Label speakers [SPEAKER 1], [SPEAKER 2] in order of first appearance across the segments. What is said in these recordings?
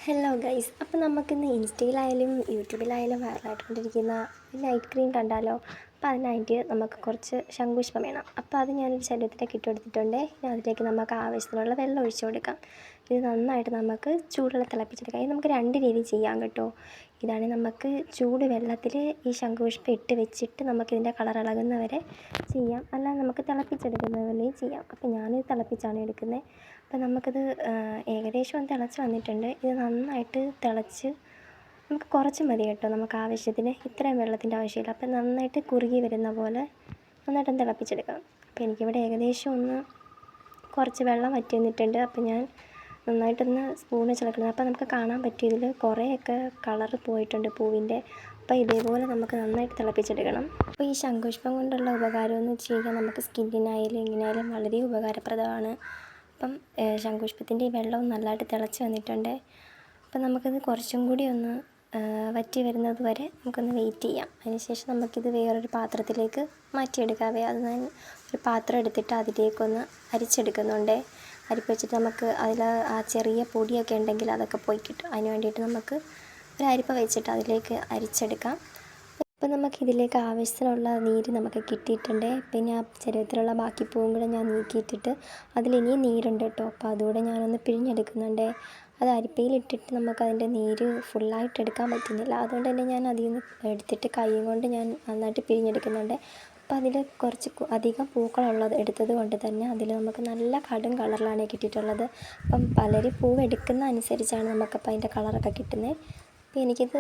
[SPEAKER 1] Hello guys, അപ്പോൾ നമുക്കിന്ന് ഇൻസ്റ്റയിലായാലും യൂട്യൂബിലായാലും വൈറലായിട്ടുകൊണ്ടിരിക്കുന്ന night cream കണ്ടാലോ? അപ്പോൾ അതിനായിട്ട് നമുക്ക് കുറച്ച് ശംഖുപുഷ്പം വേണം. അപ്പോൾ അത് ഞാനൊരു ശരീരത്തിലേക്ക് ഇട്ടുകൊടുത്തിട്ടുണ്ട്. ഇനി അതിലേക്ക് നമുക്ക് ആവശ്യത്തിനുള്ള വെള്ളം ഒഴിച്ചു കൊടുക്കാം. ഇത് നന്നായിട്ട് നമുക്ക് ചൂടുവെള്ളം തിളപ്പിച്ചെടുക്കാം. ഇത് നമുക്ക് രണ്ട് രീതിയിൽ ചെയ്യാം കേട്ടോ. ഇതാണ് നമുക്ക് ചൂട് വെള്ളത്തിൽ ഈ ശംഖുപുഷ്പം ഇട്ട് വെച്ചിട്ട് നമുക്കിതിൻ്റെ കളർ ഇളകുന്നവരെ ചെയ്യാം, അല്ലാതെ നമുക്ക് തിളപ്പിച്ചെടുക്കുന്ന പോലെയും ചെയ്യാം. അപ്പോൾ ഞാനിത് തിളപ്പിച്ചാണ് എടുക്കുന്നത്. അപ്പോൾ നമുക്കിത് ഏകദേശം ഒന്ന് തിളച്ച് വന്നിട്ടുണ്ട്. ഇത് നന്നായിട്ട് തിളച്ച് നമുക്ക് കുറച്ച് മതി കേട്ടോ, നമുക്ക് ആവശ്യത്തിന്. ഇത്രയും വെള്ളത്തിൻ്റെ ആവശ്യമില്ല. അപ്പോൾ നന്നായിട്ട് കുറുകി വരുന്ന പോലെ നന്നായിട്ടൊന്ന് തിളപ്പിച്ചെടുക്കാം. അപ്പോൾ എനിക്കിവിടെ ഏകദേശം ഒന്ന് കുറച്ച് വെള്ളം വറ്റി വന്നിട്ടുണ്ട്. അപ്പോൾ ഞാൻ നന്നായിട്ടൊന്ന് സ്പൂണ് ചിലക്കുന്നത്. അപ്പോൾ നമുക്ക് കാണാൻ പറ്റും ഇതിൽ കുറേയൊക്കെ കളറ് പോയിട്ടുണ്ട് പൂവിൻ്റെ. അപ്പോൾ ഇതേപോലെ നമുക്ക് നന്നായിട്ട് തിളപ്പിച്ചെടുക്കണം. അപ്പോൾ ഈ ശംഖുപുഷ്പം കൊണ്ടുള്ള ഉപകാരം എന്ന് വെച്ച് കഴിഞ്ഞാൽ നമുക്ക് സ്കിന്നിനായാലും എങ്ങനെയായാലും വളരെ ഉപകാരപ്രദമാണ്. അപ്പം ശംഖുപുഷ്പത്തിൻ്റെ ഈ വെള്ളവും നല്ലതായിട്ട് തിളച്ച് വന്നിട്ടുണ്ട്. അപ്പം നമുക്കിത് കുറച്ചും കൂടി ഒന്ന് വറ്റി വരുന്നത് വരെ നമുക്കൊന്ന് വെയിറ്റ് ചെയ്യാം. അതിനുശേഷം നമുക്കിത് വേറൊരു പാത്രത്തിലേക്ക് മാറ്റിയെടുക്കാവേ. അത് ഞാൻ ഒരു പാത്രം എടുത്തിട്ട് അതിലേക്കൊന്ന് അരിച്ചെടുക്കുന്നുണ്ട്. അരിപ്പ് വെച്ചിട്ട് നമുക്ക് അതിൽ ആ ചെറിയ പൊടിയൊക്കെ ഉണ്ടെങ്കിൽ അതൊക്കെ പോയി കിട്ടും. അതിന് വേണ്ടിയിട്ട് നമുക്ക് ഒരു അരിപ്പ വെച്ചിട്ട് അതിലേക്ക് അരിച്ചെടുക്കാം. അപ്പോൾ നമുക്കിതിലേക്ക് ആവശ്യത്തിനുള്ള നീര് നമുക്ക് കിട്ടിയിട്ടുണ്ട്. പിന്നെ ആ ശരീരത്തിലുള്ള ബാക്കി പൂവും കൂടെ ഞാൻ നീക്കിയിട്ടിട്ട് അതിലിനിയും നീരുണ്ട് കേട്ടോ. അപ്പോൾ അതുകൂടെ ഞാനൊന്ന് പിഴിഞ്ഞെടുക്കുന്നുണ്ട്. അത് അരിപ്പയിലിട്ടിട്ട് നമുക്കതിൻ്റെ നീര് ഫുള്ളായിട്ട് എടുക്കാൻ പറ്റുന്നില്ല. അതുകൊണ്ട് തന്നെ ഞാൻ അതിൽ നിന്ന് എടുത്തിട്ട് കൈ കൊണ്ട് ഞാൻ നന്നായിട്ട് പിഴിഞ്ഞെടുക്കുന്നുണ്ട്. അപ്പോൾ അതിൽ കുറച്ച് അധികം പൂക്കളുള്ളത് എടുത്തത് കൊണ്ട് തന്നെ അതിൽ നമുക്ക് നല്ല കടും കളറിലാണ് കിട്ടിയിട്ടുള്ളത്. അപ്പം പലരും പൂവ് എടുക്കുന്ന അനുസരിച്ചാണ് നമുക്കപ്പോൾ അതിൻ്റെ കളറൊക്കെ കിട്ടുന്നത്. അപ്പോൾ എനിക്കിത്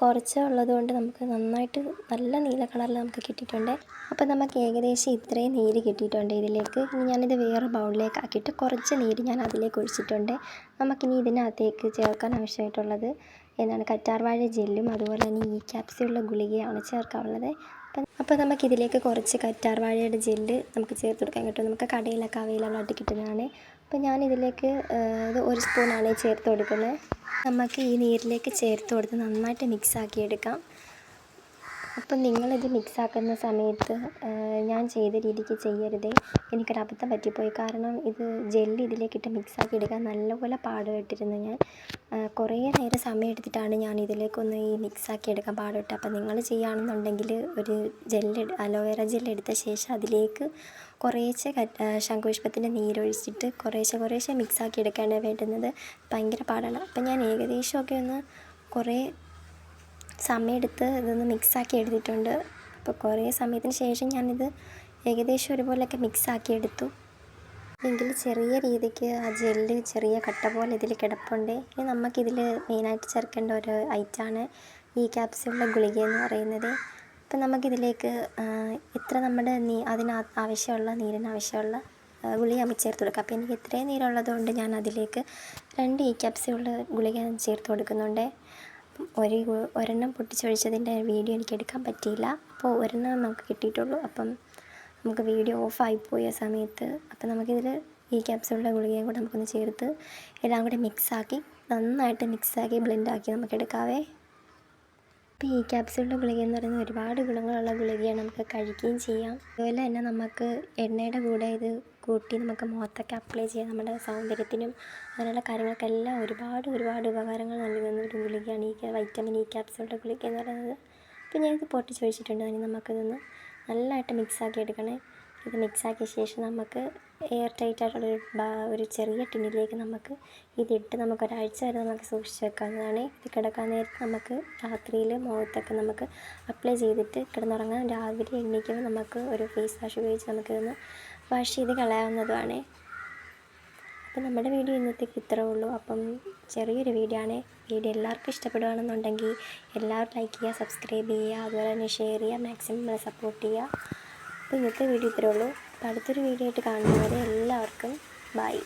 [SPEAKER 1] കുറച്ച് ഉള്ളത് കൊണ്ട് നമുക്ക് നന്നായിട്ട് നല്ല നീല കളറിൽ നമുക്ക് കിട്ടിയിട്ടുണ്ട്. അപ്പോൾ നമുക്ക് ഏകദേശം ഇത്രയും നീര് കിട്ടിയിട്ടുണ്ട് ഇതിലേക്ക്. ഇനി ഞാനിത് വേറെ ബൗളിലേക്ക് ആക്കിയിട്ട് കുറച്ച് നീര് ഞാൻ അതിലേക്ക് ഒഴിച്ചിട്ടുണ്ട്. നമുക്കിനി ഇതിനകത്തേക്ക് ചേർക്കാൻ ആവശ്യമായിട്ടുള്ളത് കറ്റാർവാഴ ജെല്ലും അതുപോലെ തന്നെ ഈ ക്യാപ്സ്യൂളിലെ ഗുളികയാണ് ചേർക്കാനുള്ളത്. അപ്പോൾ നമുക്കിതിലേക്ക് കുറച്ച് കറ്റാർവാഴയുടെ ജെല്ല് നമുക്ക് ചേർത്ത് കൊടുക്കാൻ കിട്ടും. നമുക്ക് കടയിലൊക്കെ അവൈലബിൾ ആയിട്ട് കിട്ടുന്നതാണ്. അപ്പോൾ ഞാനിതിലേക്ക് ഇത് 1 സ്പൂണാണ് ചേർത്ത് കൊടുക്കുന്നത്. നമുക്ക് ഈ നീരിലേക്ക് ചേർത്ത് കൊടുത്ത് നന്നായിട്ട് മിക്സാക്കി എടുക്കാം. അപ്പം നിങ്ങളിത് മിക്സാക്കുന്ന സമയത്ത് ഞാൻ ചെയ്ത രീതിക്ക് ചെയ്യരുതേ. എനിക്കൊരു അബദ്ധം പറ്റിപ്പോയി. കാരണം ഇത് ജെല്ല് ഇതിലേക്കിട്ട് മിക്സാക്കി എടുക്കാൻ നല്ലപോലെ പാടുപെട്ടിരുന്നു ഞാൻ. കുറേ നേരം സമയം എടുത്തിട്ടാണ് ഞാൻ ഇതിലേക്കൊന്ന് ഈ മിക്സാക്കി എടുക്കാൻ പാടുപെട്ടത്. അപ്പം നിങ്ങൾ ചെയ്യുകയാണെന്നുണ്ടെങ്കിൽ ഒരു അലോവേറ ജെല്ല് എടുത്ത ശേഷം അതിലേക്ക് കുറേശ്ശെ ശംഖുപുഷ്പത്തിൻ്റെ നീരൊഴിച്ചിട്ട് കുറേശ്ശെ മിക്സാക്കി എടുക്കാനാണ് വേണ്ടുന്നത്. ഭയങ്കര പാടാണ്. അപ്പം ഞാൻ ഏകദേശമൊക്കെ ഒന്ന് കുറേ സമയമെടുത്ത് ഇതൊന്ന് മിക്സാക്കി എടുത്തിട്ടുണ്ട്. അപ്പോൾ കുറേ സമയത്തിന് ശേഷം ഞാനിത് ഏകദേശം ഒരുപോലെയൊക്കെ മിക്സാക്കി എടുത്തു. എങ്കിൽ ചെറിയ രീതിക്ക് ആ ജെല്ല് ചെറിയ കട്ട പോലെ ഇതിൽ കിടപ്പുണ്ട്. ഇനി നമുക്കിതിൽ മെയിനായിട്ട് ചേർക്കേണ്ട ഒരു ഐറ്റമാണ് ഈ ക്യാപ്സ്യൂളിലെ ഗുളിക എന്ന് പറയുന്നത്. അപ്പം നമുക്കിതിലേക്ക് ഇത്ര നമ്മുടെ ആവശ്യമുള്ള നീരിന് ആവശ്യമുള്ള ഗുളിക നമുക്ക് ചേർത്ത് കൊടുക്കാം. അപ്പോൾ എനിക്ക് ഇത്രയും നീരുള്ളത് കൊണ്ട് ഞാൻ അതിലേക്ക് 2 ഈ ക്യാപ്സ്യൂളിൽ ഗുളിക ചേർത്ത് കൊടുക്കുന്നുണ്ട്. ഒരെണ്ണം പൊട്ടിച്ചൊഴിച്ചതിൻ്റെ വീഡിയോ എനിക്ക് എടുക്കാൻ പറ്റിയില്ല. അപ്പോൾ ഒരെണ്ണം നമുക്ക് കിട്ടിയിട്ടുള്ളൂ. അപ്പം നമുക്ക് വീഡിയോ ഓഫായിപ്പോയ സമയത്ത് അപ്പം നമുക്കിതിൽ ഈ ക്യാപ്സ്യൂളിലെ ഗുളികയും കൂടെ നമുക്കൊന്ന് ചേർത്ത് എല്ലാം കൂടെ മിക്സാക്കി നന്നായിട്ട് മിക്സാക്കി ബ്ലെൻഡാക്കി നമുക്ക് എടുക്കാവേ. അപ്പോൾ ഈ ക്യാപ്സ്യൂളിൻ്റെ ഗുളിക എന്ന് പറയുന്നത് ഒരുപാട് ഗുണങ്ങളുള്ള ഗുളികയാണ്. നമുക്ക് കഴിക്കുകയും ചെയ്യാം. അതുപോലെ തന്നെ നമുക്ക് എണ്ണയുടെ കൂടെ ഇത് കൂട്ടി നമുക്ക് മുഖത്തൊക്കെ അപ്ലൈ ചെയ്യാം. നമ്മുടെ സൗന്ദര്യത്തിനും അങ്ങനെയുള്ള കാര്യങ്ങൾക്കെല്ലാം ഒരുപാട് ഉപകാരങ്ങൾ നൽകുന്ന ഒരു ഗുളികയാണ് ഈ വൈറ്റമിൻ ഇ ക്യാപ്സ്യൂളിൻ്റെ ഗുളിക എന്ന് പറയുന്നത്. അപ്പോൾ ഞാനിത് പൊട്ടിച്ചൊഴിച്ചിട്ടുണ്ട്. അതിന് നമുക്കിതൊന്ന് നല്ലതായിട്ട് മിക്സാക്കി എടുക്കണേ. ഇത് മിക്സാക്കിയ ശേഷം നമുക്ക് എയർ ടൈറ്റായിട്ടുള്ളൊരു ചെറിയ ടിന്നിലേക്ക് നമുക്ക് ഇതിട്ട് നമുക്കൊരാഴ്ച വരെ നമുക്ക് സൂക്ഷിച്ച് വെക്കാവുന്നതാണ്. ഇത് കിടക്കാൻ നേരത്ത് നമുക്ക് രാത്രിയിൽ മുഖത്തൊക്കെ നമുക്ക് അപ്ലൈ ചെയ്തിട്ട് കിടന്നുറങ്ങാൻ രാവിലെ എണീക്കുമ്പോൾ നമുക്ക് ഒരു ഫേസ് വാഷ് ഉപയോഗിച്ച് നമുക്കിതൊന്ന് വാഷ് ചെയ്ത് കളയാവുന്നതുമാണ്. അപ്പം നമ്മുടെ വീഡിയോ ഇന്നത്തേക്ക് ഇത്രേ ഉള്ളൂ. അപ്പം ചെറിയൊരു വീഡിയോ ആണ്. വീഡിയോ എല്ലാവർക്കും ഇഷ്ടപ്പെടുകയാണെന്നുണ്ടെങ്കിൽ എല്ലാവരും ലൈക്ക് ചെയ്യുക, സബ്സ്ക്രൈബ് ചെയ്യുക, അതുപോലെ തന്നെ ഷെയർ ചെയ്യുക, മാക്സിമം സപ്പോർട്ട് ചെയ്യുക. അപ്പോൾ ഇന്നത്തെ വീഡിയോ ഇത്രേ ഉള്ളൂ. അപ്പോൾ അടുത്തൊരു വീഡിയോ ആയിട്ട് കാണുന്നവരെ എല്ലാവർക്കും ബൈ.